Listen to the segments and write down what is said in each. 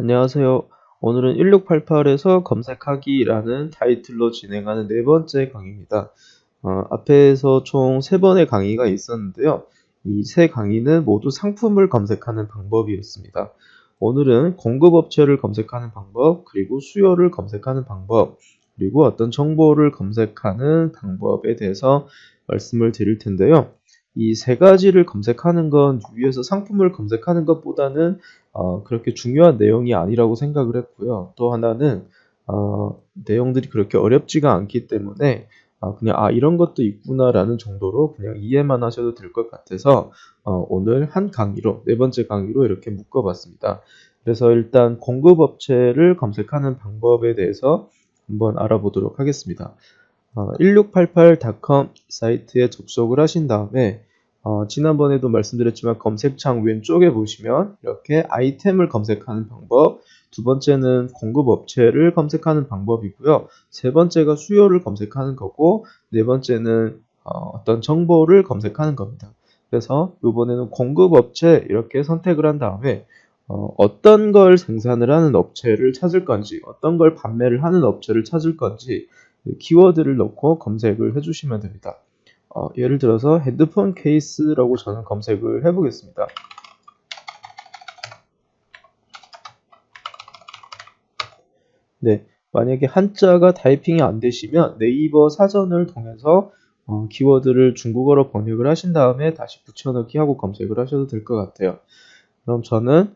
안녕하세요. 오늘은 1688에서 검색하기라는 타이틀로 진행하는 네 번째 강의입니다. 앞에서 총 3번의 강의가 있었는데요. 이 세 강의는 모두 상품을 검색하는 방법이었습니다. 오늘은 공급업체를 검색하는 방법, 그리고 수요를 검색하는 방법, 그리고 어떤 정보를 검색하는 방법에 대해서 말씀을 드릴 텐데요. 이 세 가지를 검색하는 건 위에서 상품을 검색하는 것보다는 그렇게 중요한 내용이 아니라고 생각을 했고요. 또 하나는 내용들이 그렇게 어렵지가 않기 때문에 그냥 이런 것도 있구나라는 정도로 그냥 이해만 하셔도 될 것 같아서 오늘 한 강의로, 네 번째 강의로 이렇게 묶어봤습니다. 그래서 일단 공급업체를 검색하는 방법에 대해서 한번 알아보도록 하겠습니다. 1688.com 사이트에 접속을 하신 다음에 지난번에도 말씀드렸지만 검색창 왼쪽에 보시면 이렇게 아이템을 검색하는 방법, 두 번째는 공급업체를 검색하는 방법이고요. 세 번째가 수요를 검색하는 거고, 네 번째는 어떤 정보를 검색하는 겁니다. 그래서 이번에는 공급업체 이렇게 선택을 한 다음에 어떤 걸 생산을 하는 업체를 찾을 건지, 어떤 걸 판매를 하는 업체를 찾을 건지 키워드를 넣고 검색을 해주시면 됩니다. 예를 들어서 핸드폰 케이스라고 저는 검색을 해보겠습니다. 네, 만약에 한자가 타이핑이 안 되시면 네이버 사전을 통해서 키워드를 중국어로 번역을 하신 다음에 다시 붙여넣기 하고 검색을 하셔도 될 것 같아요. 그럼 저는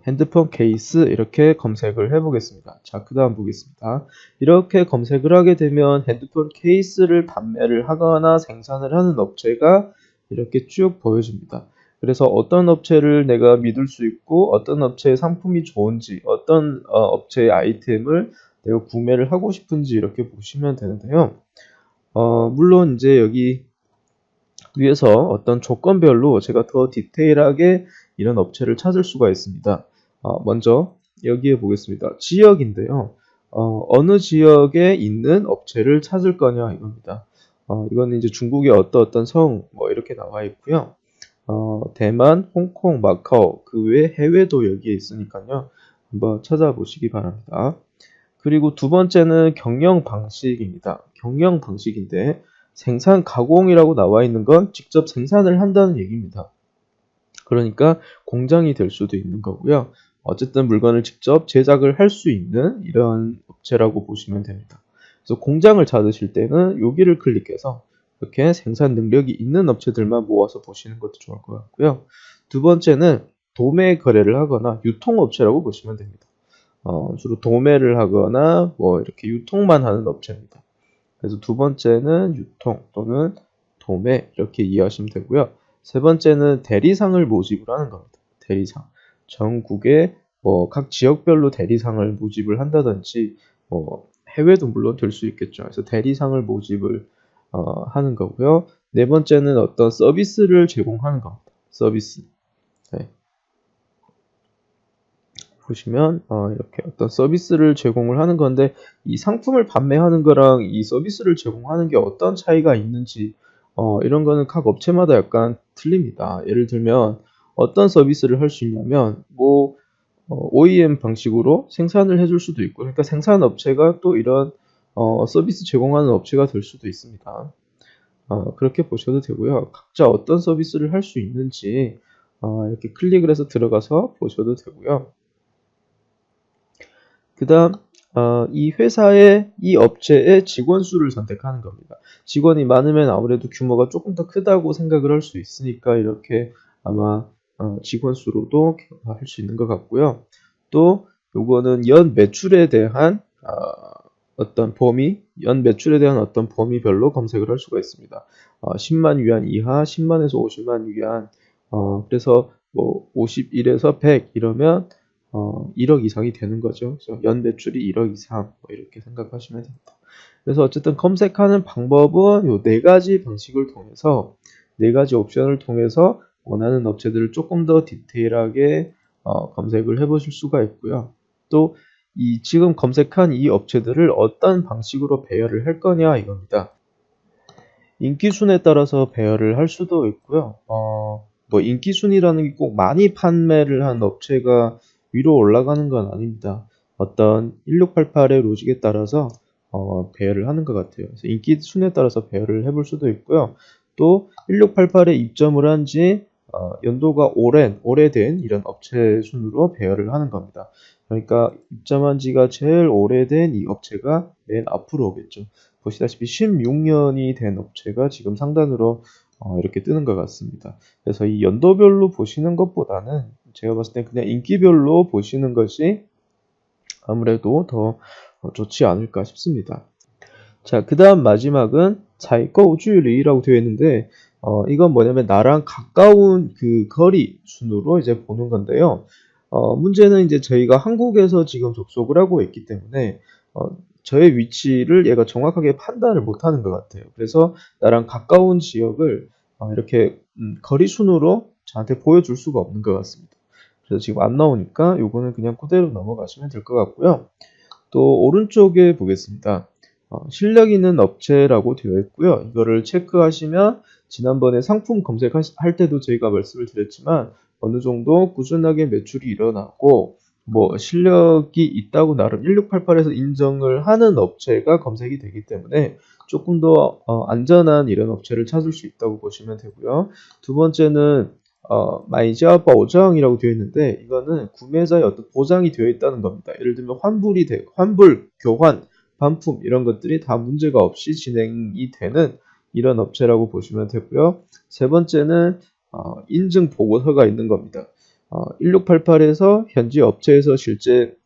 핸드폰 케이스 이렇게 검색을 해보겠습니다. 자, 그 다음 보겠습니다. 이렇게 검색을 하게 되면 핸드폰 케이스를 판매를 하거나 생산을 하는 업체가 이렇게 쭉 보여집니다. 그래서 어떤 업체를 내가 믿을 수 있고 어떤 업체의 상품이 좋은지 어떤 업체의 아이템을 내가 구매를 하고 싶은지 이렇게 보시면 되는데요. 물론 이제 여기 위에서 어떤 조건별로 제가 더 디테일하게 이런 업체를 찾을 수가 있습니다. 먼저 여기에 보겠습니다. 지역인데요. 어느 지역에 있는 업체를 찾을 거냐 이겁니다. 이거는 이제 중국의 어떤 성 뭐 이렇게 나와 있고요. 대만, 홍콩, 마카오 그 외 해외도 여기에 있으니까요. 한번 찾아보시기 바랍니다. 그리고 두 번째는 경영 방식입니다. 경영 방식인데 생산 가공이라고 나와 있는 건 직접 생산을 한다는 얘기입니다. 그러니까 공장이 될 수도 있는 거고요. 어쨌든 물건을 직접 제작을 할 수 있는 이런 업체라고 보시면 됩니다. 그래서 공장을 찾으실 때는 여기를 클릭해서 이렇게 생산 능력이 있는 업체들만 모아서 보시는 것도 좋을 것 같고요. 두 번째는 도매 거래를 하거나 유통업체라고 보시면 됩니다. 주로 도매를 하거나 뭐 이렇게 유통만 하는 업체입니다. 그래서 두 번째는 유통 또는 도매 이렇게 이해하시면 되고요. 세 번째는 대리상을 모집을 하는 겁니다. 대리상. 전국에 뭐 각 지역별로 대리상을 모집을 한다든지 뭐 해외도 물론 될 수 있겠죠. 그래서 대리상을 모집을 하는 거고요. 네 번째는 어떤 서비스를 제공하는 겁니다. 서비스. 네. 보시면 이렇게 어떤 서비스를 제공을 하는 건데 이 상품을 판매하는 거랑 이 서비스를 제공하는 게 어떤 차이가 있는지 이런 거는 각 업체마다 약간 틀립니다. 예를 들면 어떤 서비스를 할 수 있냐면 뭐 OEM 방식으로 생산을 해줄 수도 있고 그러니까 생산 업체가 또 이런 서비스 제공하는 업체가 될 수도 있습니다. 그렇게 보셔도 되고요. 각자 어떤 서비스를 할 수 있는지 이렇게 클릭을 해서 들어가서 보셔도 되고요. 그 다음 이 회사의 이 업체의 직원 수를 선택하는 겁니다. 직원이 많으면 아무래도 규모가 조금 더 크다고 생각을 할 수 있으니까 이렇게 아마 직원 수로도 할 수 있는 것 같고요. 또 요거는 연 매출에 대한 어떤 범위, 연 매출에 대한 어떤 범위별로 검색을 할 수가 있습니다. 10만 위안 이하, 10만에서 50만 위안, 그래서 뭐 51에서 100 이러면 1억 이상이 되는 거죠. 그래서 연 매출이 1억 이상 뭐 이렇게 생각하시면 됩니다. 그래서 어쨌든 검색하는 방법은 요 네 가지 방식을 통해서 네 가지 옵션을 통해서 원하는 업체들을 조금 더 디테일하게 검색을 해보실 수가 있고요. 또 이 지금 검색한 이 업체들을 어떤 방식으로 배열을 할 거냐 이겁니다. 인기 순에 따라서 배열을 할 수도 있고요. 뭐 인기 순위라는 게 꼭 많이 판매를 한 업체가 위로 올라가는 건 아닙니다. 어떤 1688의 로직에 따라서 배열을 하는 것 같아요. 그래서 인기 순위에 따라서 배열을 해볼 수도 있고요. 또 1688에 입점을 한지 연도가 오래된 이런 업체 순으로 배열을 하는 겁니다. 그러니까 입점한 지가 제일 오래된 이 업체가 맨 앞으로 오겠죠. 보시다시피 16년이 된 업체가 지금 상단으로 이렇게 뜨는 것 같습니다. 그래서 이 연도별로 보시는 것보다는 제가 봤을 때 그냥 인기별로 보시는 것이 아무래도 더 좋지 않을까 싶습니다. 자, 그 다음 마지막은 자이거우주율이라고 되어 있는데 이건 뭐냐면 나랑 가까운 그 거리 순으로 이제 보는 건데요. 문제는 이제 저희가 한국에서 지금 접속을 하고 있기 때문에 저의 위치를 얘가 정확하게 판단을 못하는 것 같아요. 그래서 나랑 가까운 지역을 이렇게 거리 순으로 저한테 보여줄 수가 없는 것 같습니다. 그래서 지금 안 나오니까 요거는 그냥 그대로 넘어가시면 될 것 같고요. 또 오른쪽에 보겠습니다. 실력 있는 업체라고 되어 있고요. 이거를 체크하시면 지난번에 상품 검색할 때도 저희가 말씀을 드렸지만 어느 정도 꾸준하게 매출이 일어나고 뭐 실력이 있다고 나름 1688에서 인정을 하는 업체가 검색이 되기 때문에 조금 더 안전한 이런 업체를 찾을 수 있다고 보시면 되고요. 두 번째는 마이자 보장이라고 되어 있는데 이거는 구매자의 어떤 보장이 되어 있다는 겁니다. 예를 들면 환불, 교환, 반품 이런 것들이 다 문제가 없이 진행이 되는 이런 업체라고 보시면 되고요. 세 번째는 인증 보고서가 있는 겁니다. 1688에서 현지 업체에서 실제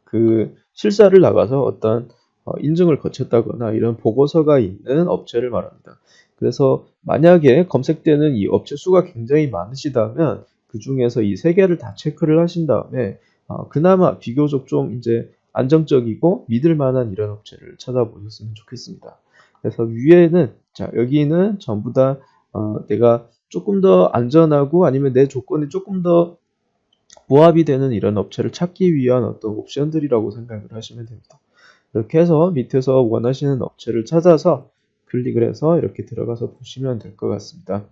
그 실사를 나가서 어떤 인증을 거쳤다거나 이런 보고서가 있는 업체를 말합니다. 그래서 만약에 검색되는 이 업체 수가 굉장히 많으시다면 그 중에서 이 세 개를 다 체크를 하신 다음에 그나마 비교적 좀 이제 안정적이고 믿을 만한 이런 업체를 찾아보셨으면 좋겠습니다. 그래서 위에는 자 여기는 전부 다 내가 조금 더 안전하고 아니면 내 조건이 조금 더 부합이 되는 이런 업체를 찾기 위한 어떤 옵션들이라고 생각을 하시면 됩니다. 이렇게 해서 밑에서 원하시는 업체를 찾아서 클릭을 해서 이렇게 들어가서 보시면 될 것 같습니다.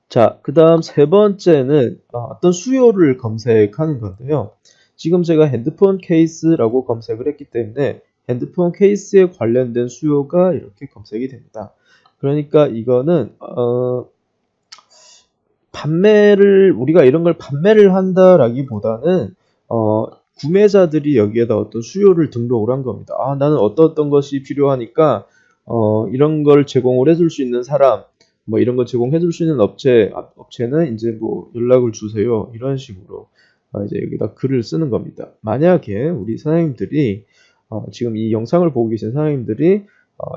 자, 그 다음 세 번째는 어떤 수요를 검색하는 건데요. 지금 제가 핸드폰 케이스라고 검색을 했기 때문에 핸드폰 케이스에 관련된 수요가 이렇게 검색이 됩니다. 그러니까 이거는 우리가 이런 걸 판매를 한다라기보다는 구매자들이 여기에다 어떤 수요를 등록을 한 겁니다. 나는 어떤 것이 필요하니까 이런 걸 제공을 해줄 수 있는 사람, 뭐 이런 걸 제공해 줄 수 있는 업체는 이제 뭐 연락을 주세요. 이런 식으로 이제 여기다 글을 쓰는 겁니다. 만약에 우리 사장님들이 지금 이 영상을 보고 계신 사장님들이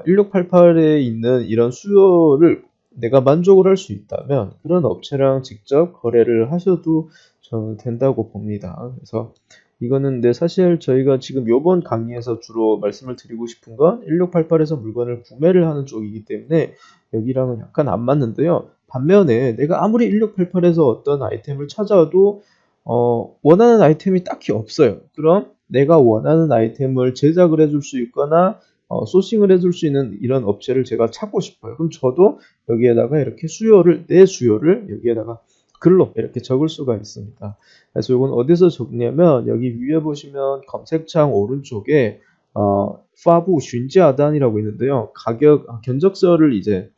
1688에 있는 이런 수요를 내가 만족을 할 수 있다면 그런 업체랑 직접 거래를 하셔도 저는 된다고 봅니다. 그래서 이거는 사실 저희가 지금 요번 강의에서 주로 말씀을 드리고 싶은 건 1688에서 물건을 구매를 하는 쪽이기 때문에 여기랑은 약간 안 맞는데요. 반면에 내가 아무리 1688에서 어떤 아이템을 찾아도 원하는 아이템이 딱히 없어요. 그럼 내가 원하는 아이템을 제작을 해줄 수 있거나 소싱을 해줄 수 있는 이런 업체를 제가 찾고 싶어요. 그럼 저도 여기에다가 이렇게 내 수요를 여기에다가 글로 이렇게 적을 수가 있습니다. 그래서 이건 어디서 적냐면 여기 위에 보시면 검색창 오른쪽에 파부 쉰지하단이라고 있는데요. 견적서를 이제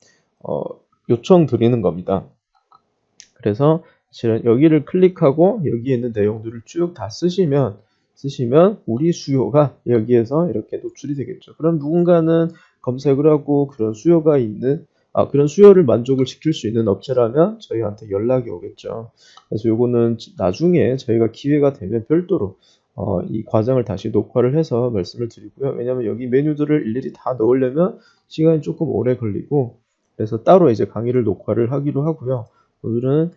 요청 드리는 겁니다. 그래서 여기를 클릭하고 여기에 있는 내용들을 쭉 다 쓰시면 우리 수요가 여기에서 이렇게 노출이 되겠죠. 그럼 누군가는 검색을 하고 그런 수요를 만족을 시킬 수 있는 업체라면 저희한테 연락이 오겠죠. 그래서 요거는 나중에 저희가 기회가 되면 별도로 이 과정을 다시 녹화를 해서 말씀을 드리고요. 왜냐하면 여기 메뉴들을 일일이 다 넣으려면 시간이 조금 오래 걸리고 그래서 따로 이제 강의를 녹화를 하기로 하고요. 오늘은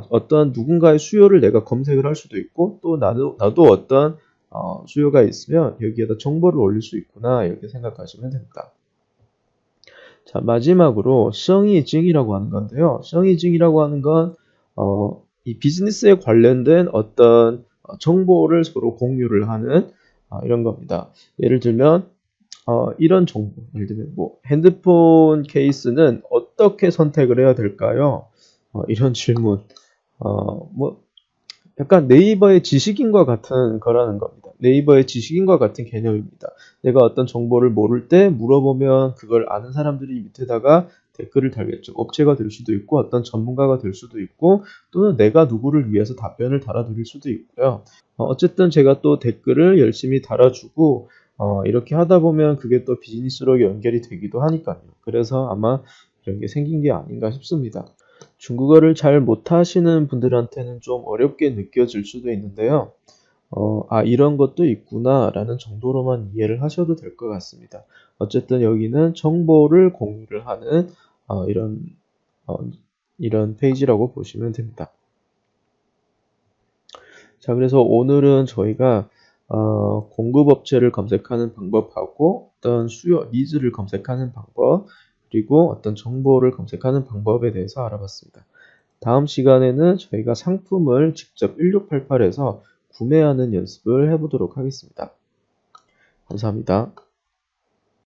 어떤 누군가의 수요를 내가 검색을 할 수도 있고 또 나도 어떤 수요가 있으면 여기에다 정보를 올릴 수 있구나 이렇게 생각하시면 됩니다. 자, 마지막으로 성의증이라고 하는 건데요. 성의증이라고 하는 건 이 비즈니스에 관련된 어떤 정보를 서로 공유를 하는 이런 겁니다. 예를 들면 이런 정보, 예를 들면 뭐 핸드폰 케이스는 어떻게 선택을 해야 될까요? 이런 질문. 뭐 약간 네이버의 지식인과 같은 거라는 겁니다. 네이버의 지식인과 같은 개념입니다. 내가 어떤 정보를 모를 때 물어보면 그걸 아는 사람들이 밑에다가 댓글을 달겠죠. 업체가 될 수도 있고 어떤 전문가가 될 수도 있고 또는 내가 누구를 위해서 답변을 달아드릴 수도 있고요. 어쨌든 제가 또 댓글을 열심히 달아주고 이렇게 하다 보면 그게 또 비즈니스로 연결이 되기도 하니까요. 그래서 아마 이런 게 생긴 게 아닌가 싶습니다. 중국어를 잘 못하시는 분들한테는 좀 어렵게 느껴질 수도 있는데요. 이런 것도 있구나 라는 정도로만 이해를 하셔도 될 것 같습니다. 어쨌든 여기는 정보를 공유를 하는 어, 이런, 어, 이런 페이지라고 보시면 됩니다. 자, 그래서 오늘은 저희가 공급업체를 검색하는 방법하고 어떤 수요, 니즈를 검색하는 방법, 그리고 어떤 정보를 검색하는 방법에 대해서 알아봤습니다. 다음 시간에는 저희가 상품을 직접 1688에서 구매하는 연습을 해보도록 하겠습니다. 감사합니다.